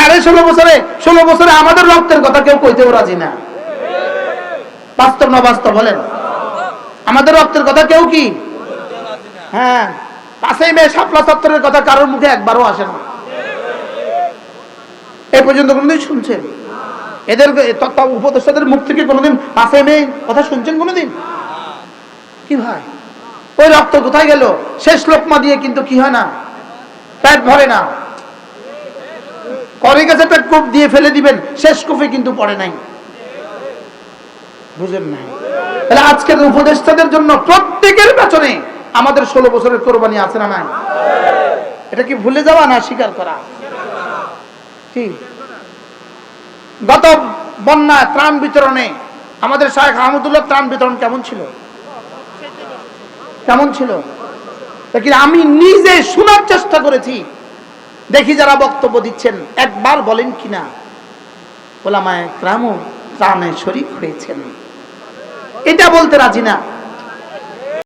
16.5 বছরে 16 বছরে আমাদের রক্তের কথা কেউ কইতেও রাজি না। বাস্তব না বাস্তব বলেন? আমাদের রক্তের কথা কেউ কি, হ্যাঁ, 5ই মে শাপলা চত্বরের কথা কারোর মুখে একবারও আসে না। এই পর্যন্ত কোনোদিন শুনছেন? এদের উপদেষ্টাদের মুখ থেকে কোনোদিন 5ই মে কথা শুনছেন কোনোদিন? কি ভাই, ওই রক্ত কোথায় গেল? শেষ লোকমা দিয়ে কিন্তু কি হয় না, পেট ভরে না। করে গেছে একটা কূপ দিয়ে ফেলে দিবেন, শেষ কূপে কিন্তু পড়ে নাই। বুঝেন নাই? তাহলে আজকের উপদেষ্টাদের জন্য প্রত্যেকের পেছনে আমাদের 16 বছরের কোরবানি আছে না নাই? এটা কি ভুলে যাওয়া না স্বীকার করা? কি গত বন্যা ত্রাণ বিতরণে আমাদের শায়েখ আহমদুল্লাহ ত্রাণ বিতরণ কেমন ছিল? কেমন ছিল? আমি নিজে শোনার চেষ্টা করেছি, দেখি যারা বক্তব্য দিচ্ছেন একবার বলেন কিনা ওলামায়ে কেরাম ত্রাণে শরীক হয়েছেন। এটা বলতে রাজি না।